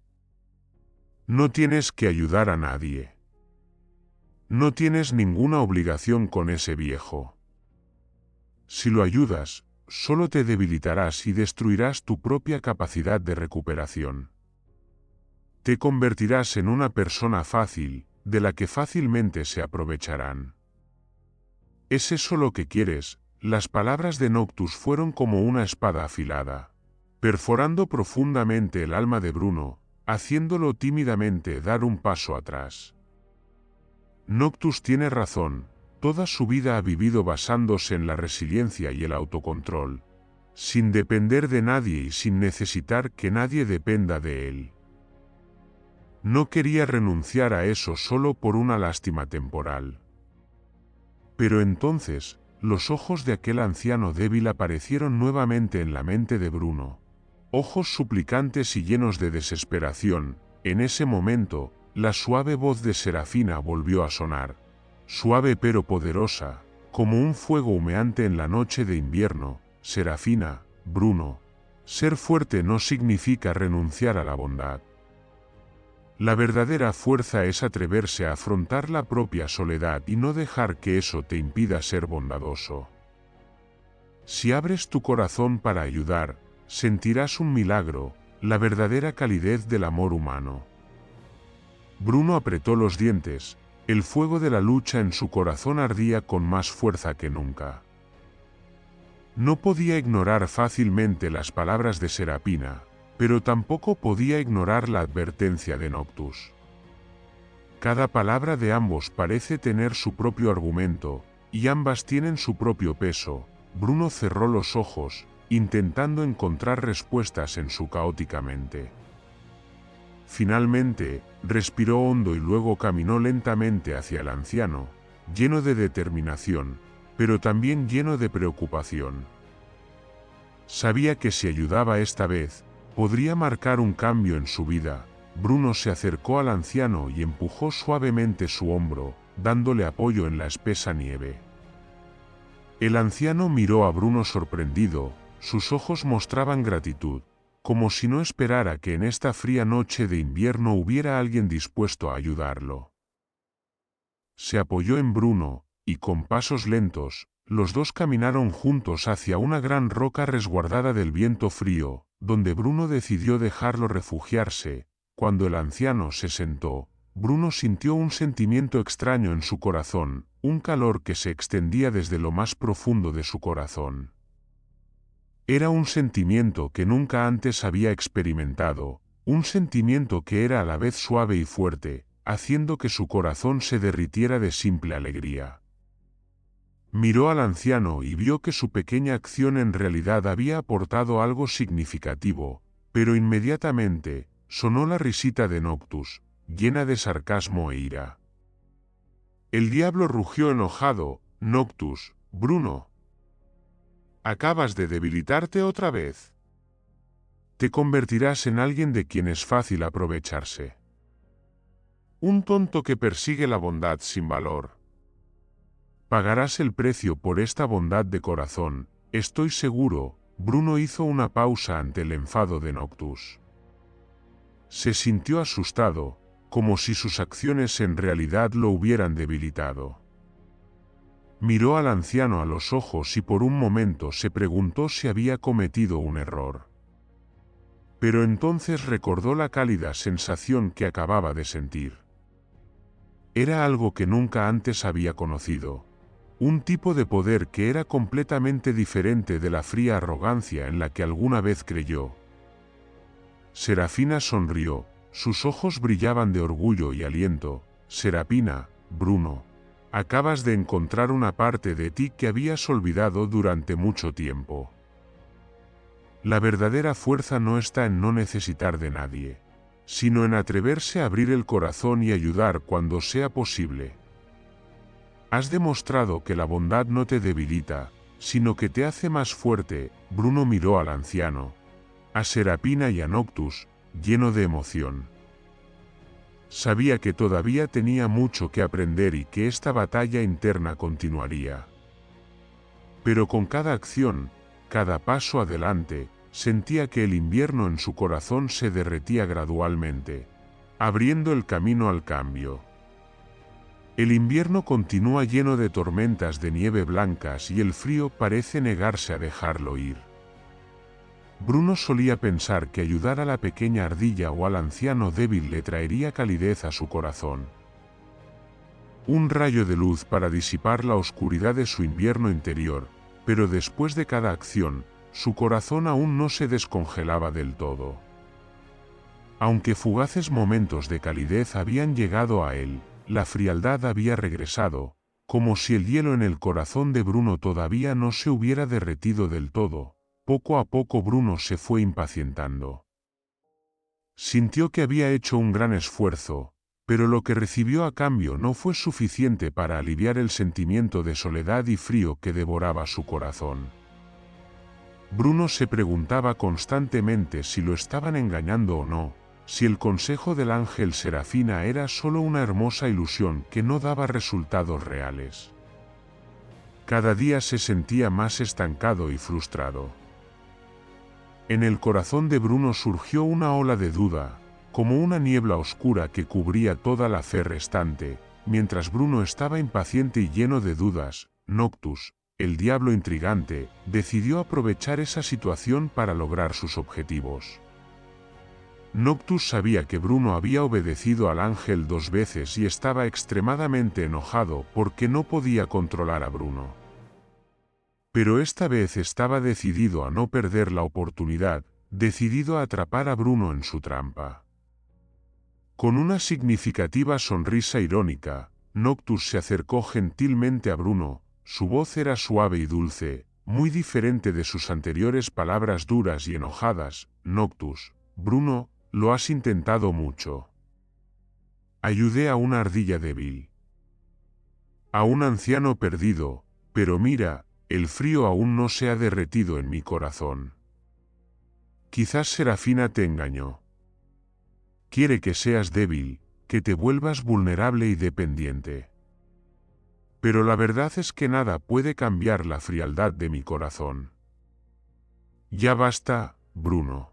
No tienes que ayudar a nadie. No tienes ninguna obligación con ese viejo. Si lo ayudas, solo te debilitarás y destruirás tu propia capacidad de recuperación. Te convertirás en una persona fácil, de la que fácilmente se aprovecharán. ¿Es eso lo que quieres? Las palabras de Noctus fueron como una espada afilada, perforando profundamente el alma de Bruno, haciéndolo tímidamente dar un paso atrás. Noctus tiene razón. Toda su vida ha vivido basándose en la resiliencia y el autocontrol, sin depender de nadie y sin necesitar que nadie dependa de él. No quería renunciar a eso solo por una lástima temporal. Pero entonces, los ojos de aquel anciano débil aparecieron nuevamente en la mente de Bruno. Ojos suplicantes y llenos de desesperación. En ese momento, la suave voz de Serafina volvió a sonar. Suave pero poderosa, como un fuego humeante en la noche de invierno. Serafina, Bruno. Ser fuerte no significa renunciar a la bondad. La verdadera fuerza es atreverse a afrontar la propia soledad y no dejar que eso te impida ser bondadoso. Si abres tu corazón para ayudar, sentirás un milagro, la verdadera calidez del amor humano. Bruno apretó los dientes, el fuego de la lucha en su corazón ardía con más fuerza que nunca. No podía ignorar fácilmente las palabras de Serafina, pero tampoco podía ignorar la advertencia de Noctus. Cada palabra de ambos parece tener su propio argumento, y ambas tienen su propio peso. Bruno cerró los ojos, intentando encontrar respuestas en su caótica mente. Finalmente, respiró hondo y luego caminó lentamente hacia el anciano, lleno de determinación, pero también lleno de preocupación. Sabía que si ayudaba esta vez, podría marcar un cambio en su vida. Bruno se acercó al anciano y empujó suavemente su hombro, dándole apoyo en la espesa nieve. El anciano miró a Bruno sorprendido, sus ojos mostraban gratitud, como si no esperara que en esta fría noche de invierno hubiera alguien dispuesto a ayudarlo. Se apoyó en Bruno, y con pasos lentos, los dos caminaron juntos hacia una gran roca resguardada del viento frío, donde Bruno decidió dejarlo refugiarse. Cuando el anciano se sentó, Bruno sintió un sentimiento extraño en su corazón, un calor que se extendía desde lo más profundo de su corazón. Era un sentimiento que nunca antes había experimentado, un sentimiento que era a la vez suave y fuerte, haciendo que su corazón se derritiera de simple alegría. Miró al anciano y vio que su pequeña acción en realidad había aportado algo significativo, pero inmediatamente, sonó la risita de Noctus, llena de sarcasmo e ira. El diablo rugió enojado. Noctus, Bruno. Acabas de debilitarte otra vez. Te convertirás en alguien de quien es fácil aprovecharse. Un tonto que persigue la bondad sin valor. Pagarás el precio por esta bondad de corazón, estoy seguro. Bruno hizo una pausa ante el enfado de Noctus. Se sintió asustado, como si sus acciones en realidad lo hubieran debilitado. Miró al anciano a los ojos y por un momento se preguntó si había cometido un error. Pero entonces recordó la cálida sensación que acababa de sentir. Era algo que nunca antes había conocido. Un tipo de poder que era completamente diferente de la fría arrogancia en la que alguna vez creyó. Serafina sonrió, sus ojos brillaban de orgullo y aliento. Serafina, Bruno, acabas de encontrar una parte de ti que habías olvidado durante mucho tiempo. La verdadera fuerza no está en no necesitar de nadie, sino en atreverse a abrir el corazón y ayudar cuando sea posible. Has demostrado que la bondad no te debilita, sino que te hace más fuerte. Bruno miró al anciano, a Serafina y a Noctus, lleno de emoción. Sabía que todavía tenía mucho que aprender y que esta batalla interna continuaría. Pero con cada acción, cada paso adelante, sentía que el invierno en su corazón se derretía gradualmente, abriendo el camino al cambio. El invierno continúa lleno de tormentas de nieve blancas y el frío parece negarse a dejarlo ir. Bruno solía pensar que ayudar a la pequeña ardilla o al anciano débil le traería calidez a su corazón. Un rayo de luz para disipar la oscuridad de su invierno interior, pero después de cada acción, su corazón aún no se descongelaba del todo. Aunque fugaces momentos de calidez habían llegado a él, la frialdad había regresado, como si el hielo en el corazón de Bruno todavía no se hubiera derretido del todo. Poco a poco Bruno se fue impacientando. Sintió que había hecho un gran esfuerzo, Pero lo que recibió a cambio no fue suficiente para aliviar el sentimiento de soledad y frío que devoraba su corazón. Bruno se preguntaba constantemente si lo estaban engañando o no, si el consejo del ángel Serafina era solo una hermosa ilusión que no daba resultados reales. Cada día se sentía más estancado y frustrado. En el corazón de Bruno surgió una ola de duda, como una niebla oscura que cubría toda la fe restante. Mientras Bruno estaba impaciente y lleno de dudas, Noctus, el diablo intrigante, decidió aprovechar esa situación para lograr sus objetivos. Noctus sabía que Bruno había obedecido al ángel 2 veces y estaba extremadamente enojado porque no podía controlar a Bruno. Pero esta vez estaba decidido a no perder la oportunidad, decidido a atrapar a Bruno en su trampa. Con una significativa sonrisa irónica, Noctus se acercó gentilmente a Bruno. Su voz era suave y dulce, muy diferente de sus anteriores palabras duras y enojadas. Noctus, Bruno, lo has intentado mucho. Ayudé a una ardilla débil, a un anciano perdido, pero mira, el frío aún no se ha derretido en mi corazón. Quizás Serafina te engañó. Quiere que seas débil, que te vuelvas vulnerable y dependiente. Pero la verdad es que nada puede cambiar la frialdad de mi corazón. Ya basta, Bruno.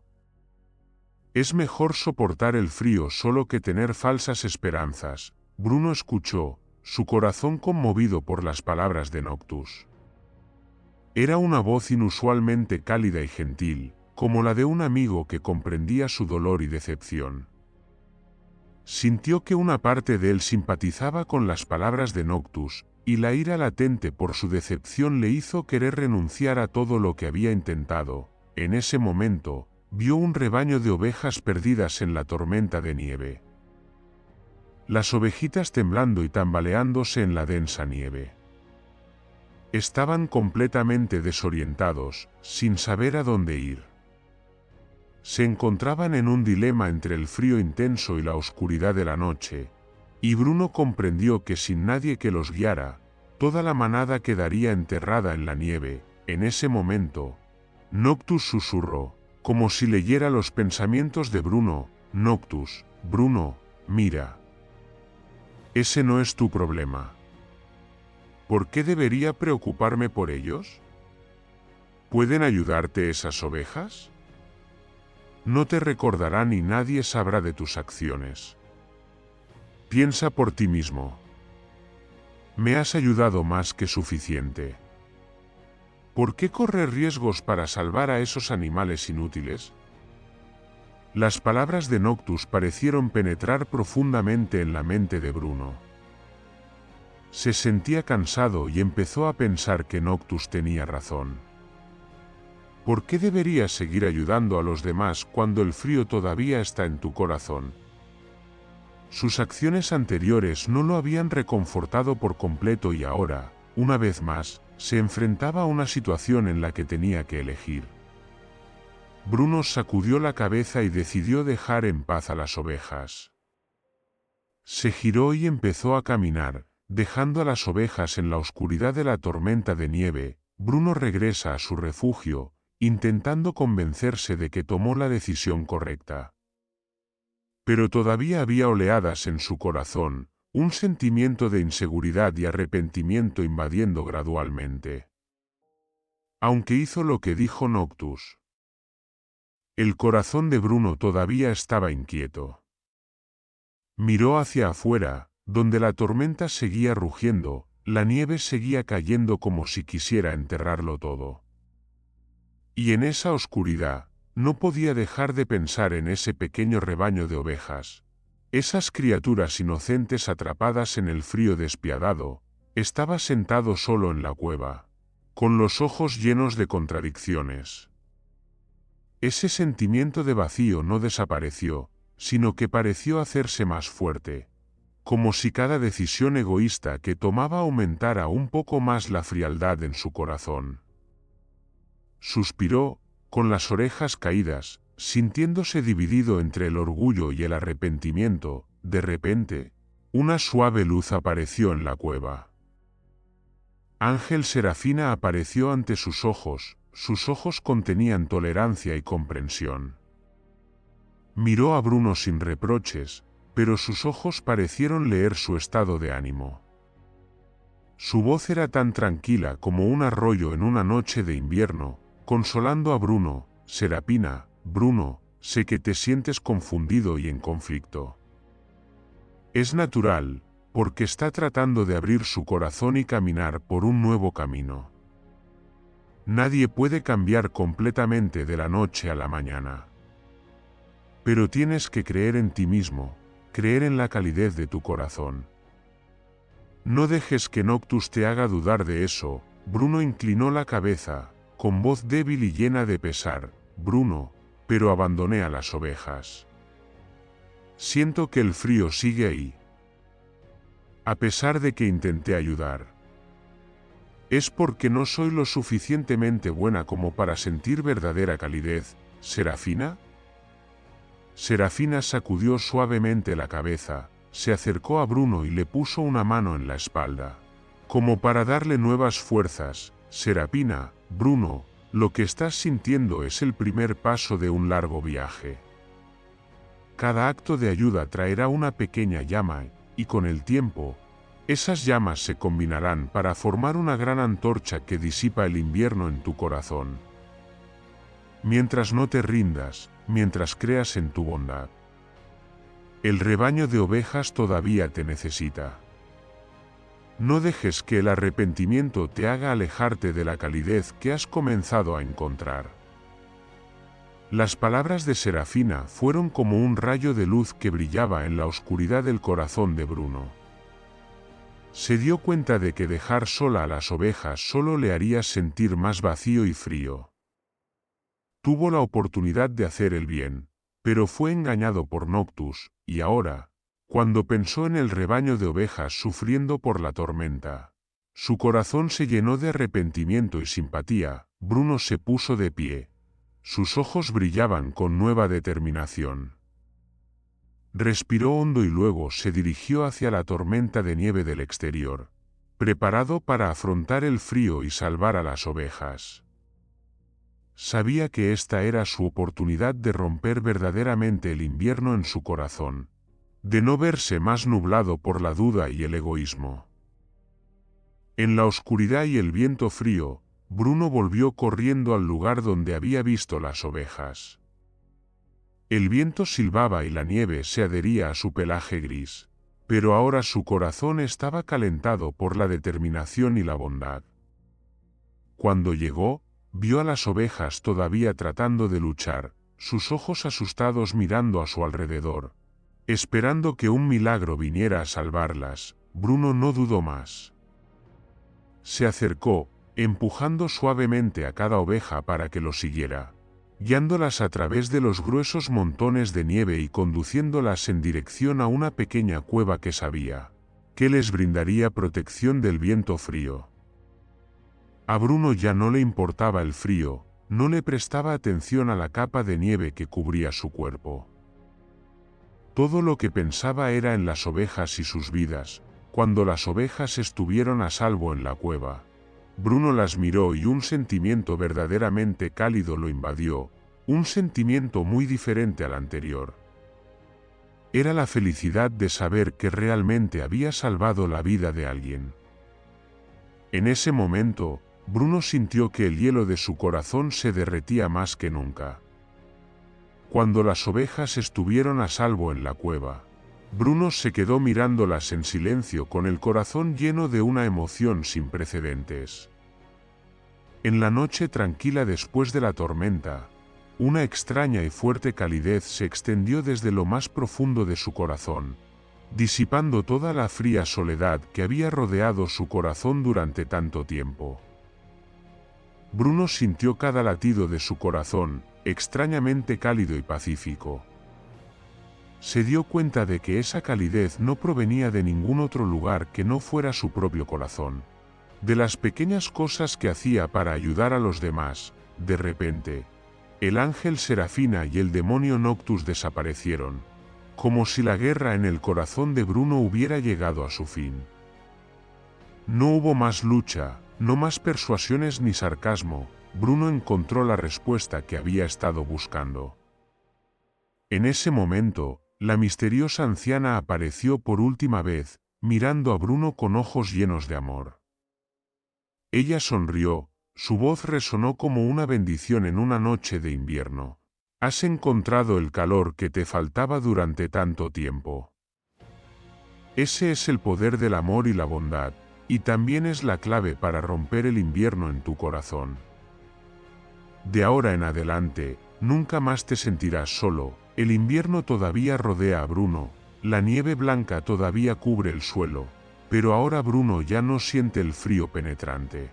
Es mejor soportar el frío solo que tener falsas esperanzas. Bruno escuchó, su corazón conmovido por las palabras de Noctus. Era una voz inusualmente cálida y gentil, como la de un amigo que comprendía su dolor y decepción. Sintió que una parte de él simpatizaba con las palabras de Noctus, y la ira latente por su decepción le hizo querer renunciar a todo lo que había intentado. En ese momento, vio un rebaño de ovejas perdidas en la tormenta de nieve. Las ovejitas temblando y tambaleándose en la densa nieve. Estaban completamente desorientados, sin saber a dónde ir. Se encontraban en un dilema entre el frío intenso y la oscuridad de la noche, y Bruno comprendió que sin nadie que los guiara, toda la manada quedaría enterrada en la nieve. En ese momento, Noctus susurró, como si leyera los pensamientos de Bruno. Noctus, Bruno, mira. Ese no es tu problema. ¿Por qué debería preocuparme por ellos? ¿Pueden ayudarte esas ovejas? No te recordarán y nadie sabrá de tus acciones. Piensa por ti mismo. Me has ayudado más que suficiente. ¿Por qué correr riesgos para salvar a esos animales inútiles? Las palabras de Noctus parecieron penetrar profundamente en la mente de Bruno. Se sentía cansado y empezó a pensar que Noctus tenía razón. ¿Por qué deberías seguir ayudando a los demás cuando el frío todavía está en tu corazón? Sus acciones anteriores no lo habían reconfortado por completo y ahora, una vez más, se enfrentaba a una situación en la que tenía que elegir. Bruno sacudió la cabeza y decidió dejar en paz a las ovejas. Se giró y empezó a caminar, dejando a las ovejas en la oscuridad de la tormenta de nieve. Bruno regresa a su refugio, intentando convencerse de que tomó la decisión correcta. Pero todavía había oleadas en su corazón, un sentimiento de inseguridad y arrepentimiento invadiendo gradualmente. Aunque hizo lo que dijo Noctus, el corazón de Bruno todavía estaba inquieto. Miró hacia afuera, donde la tormenta seguía rugiendo, la nieve seguía cayendo como si quisiera enterrarlo todo. Y en esa oscuridad, no podía dejar de pensar en ese pequeño rebaño de ovejas. Esas criaturas inocentes atrapadas en el frío despiadado. Estaba sentado solo en la cueva, con los ojos llenos de contradicciones. Ese sentimiento de vacío no desapareció, sino que pareció hacerse más fuerte, como si cada decisión egoísta que tomaba aumentara un poco más la frialdad en su corazón. Suspiró, con las orejas caídas, sintiéndose dividido entre el orgullo y el arrepentimiento. de repente, una suave luz apareció en la cueva. Ángel Serafina apareció ante sus ojos contenían tolerancia y comprensión. Miró a Bruno sin reproches, pero sus ojos parecieron leer su estado de ánimo. Su voz era tan tranquila como un arroyo en una noche de invierno, consolando a Bruno. Serafina, Bruno, sé que te sientes confundido y en conflicto. Es natural, porque está tratando de abrir su corazón y caminar por un nuevo camino. Nadie puede cambiar completamente de la noche a la mañana. Pero tienes que creer en ti mismo, creer en la calidez de tu corazón. No dejes que Noctus te haga dudar de eso. Bruno inclinó la cabeza, con voz débil y llena de pesar. Bruno, pero abandoné a las ovejas. Siento que el frío sigue ahí. A pesar de que intenté ayudar. ¿Es porque no soy lo suficientemente buena como para sentir verdadera calidez, Serafina? Serafina sacudió suavemente la cabeza, se acercó a Bruno y le puso una mano en la espalda. Como para darle nuevas fuerzas. Serafina, Bruno, lo que estás sintiendo es el primer paso de un largo viaje. Cada acto de ayuda traerá una pequeña llama, y con el tiempo, esas llamas se combinarán para formar una gran antorcha que disipa el invierno en tu corazón. Mientras no te rindas, mientras creas en tu bondad. El rebaño de ovejas todavía te necesita. No dejes que el arrepentimiento te haga alejarte de la calidez que has comenzado a encontrar. Las palabras de Serafina fueron como un rayo de luz que brillaba en la oscuridad del corazón de Bruno. Se dio cuenta de que dejar sola a las ovejas solo le haría sentir más vacío y frío. Tuvo la oportunidad de hacer el bien, pero fue engañado por Noctus, y ahora, cuando pensó en el rebaño de ovejas sufriendo por la tormenta, su corazón se llenó de arrepentimiento y simpatía. Bruno se puso de pie. Sus ojos brillaban con nueva determinación. Respiró hondo y luego se dirigió hacia la tormenta de nieve del exterior, preparado para afrontar el frío y salvar a las ovejas. Sabía que esta era su oportunidad de romper verdaderamente el invierno en su corazón, de no verse más nublado por la duda y el egoísmo. En la oscuridad y el viento frío, Bruno volvió corriendo al lugar donde había visto las ovejas. El viento silbaba y la nieve se adhería a su pelaje gris, pero ahora su corazón estaba calentado por la determinación y la bondad. Cuando llegó, vio a las ovejas todavía tratando de luchar, sus ojos asustados mirando a su alrededor, esperando que un milagro viniera a salvarlas. Bruno no dudó más. Se acercó, empujando suavemente a cada oveja para que lo siguiera, guiándolas a través de los gruesos montones de nieve y conduciéndolas en dirección a una pequeña cueva que sabía que les brindaría protección del viento frío. A Bruno ya no le importaba el frío, no le prestaba atención a la capa de nieve que cubría su cuerpo. Todo lo que pensaba era en las ovejas y sus vidas. Cuando las ovejas estuvieron a salvo en la cueva, Bruno las miró y un sentimiento verdaderamente cálido lo invadió, un sentimiento muy diferente al anterior. Era la felicidad de saber que realmente había salvado la vida de alguien. En ese momento, Bruno sintió que el hielo de su corazón se derretía más que nunca. Cuando las ovejas estuvieron a salvo en la cueva, Bruno se quedó mirándolas en silencio con el corazón lleno de una emoción sin precedentes. En la noche tranquila después de la tormenta, una extraña y fuerte calidez se extendió desde lo más profundo de su corazón, disipando toda la fría soledad que había rodeado su corazón durante tanto tiempo. Bruno sintió cada latido de su corazón, extrañamente cálido y pacífico. Se dio cuenta de que esa calidez no provenía de ningún otro lugar que no fuera su propio corazón. De las pequeñas cosas que hacía para ayudar a los demás, de repente, el ángel Serafina y el demonio Noctus desaparecieron, como si la guerra en el corazón de Bruno hubiera llegado a su fin. No hubo más lucha, no más persuasiones ni sarcasmo. Bruno encontró la respuesta que había estado buscando. En ese momento, la misteriosa anciana apareció por última vez, mirando a Bruno con ojos llenos de amor. Ella sonrió, su voz resonó como una bendición en una noche de invierno. Has encontrado el calor que te faltaba durante tanto tiempo. Ese es el poder del amor y la bondad, y también es la clave para romper el invierno en tu corazón. De ahora en adelante, nunca más te sentirás solo. El invierno todavía rodea a Bruno, la nieve blanca todavía cubre el suelo, pero ahora Bruno ya no siente el frío penetrante.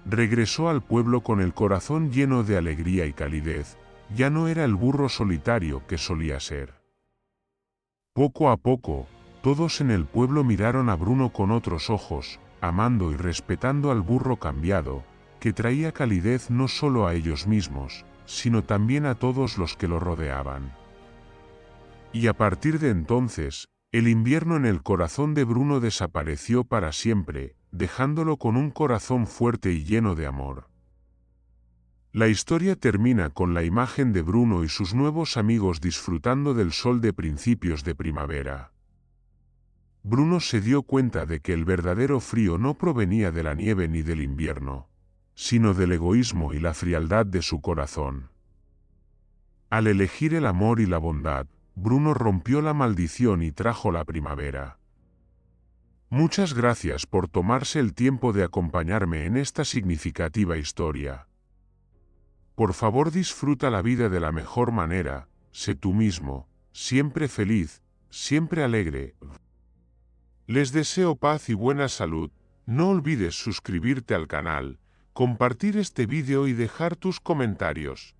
Regresó al pueblo con el corazón lleno de alegría y calidez, ya no era el burro solitario que solía ser. Poco a poco, todos en el pueblo miraron a Bruno con otros ojos, amando y respetando al burro cambiado, que traía calidez no solo a ellos mismos, sino también a todos los que lo rodeaban. Y a partir de entonces, el invierno en el corazón de Bruno desapareció para siempre, dejándolo con un corazón fuerte y lleno de amor. La historia termina con la imagen de Bruno y sus nuevos amigos disfrutando del sol de principios de primavera. Bruno se dio cuenta de que el verdadero frío no provenía de la nieve ni del invierno, sino del egoísmo y la frialdad de su corazón. Al elegir el amor y la bondad, Bruno rompió la maldición y trajo la primavera. Muchas gracias por tomarse el tiempo de acompañarme en esta significativa historia. Por favor, disfruta la vida de la mejor manera, sé tú mismo, siempre feliz, siempre alegre. Les deseo paz y buena salud. No olvides suscribirte al canal, compartir este vídeo y dejar tus comentarios.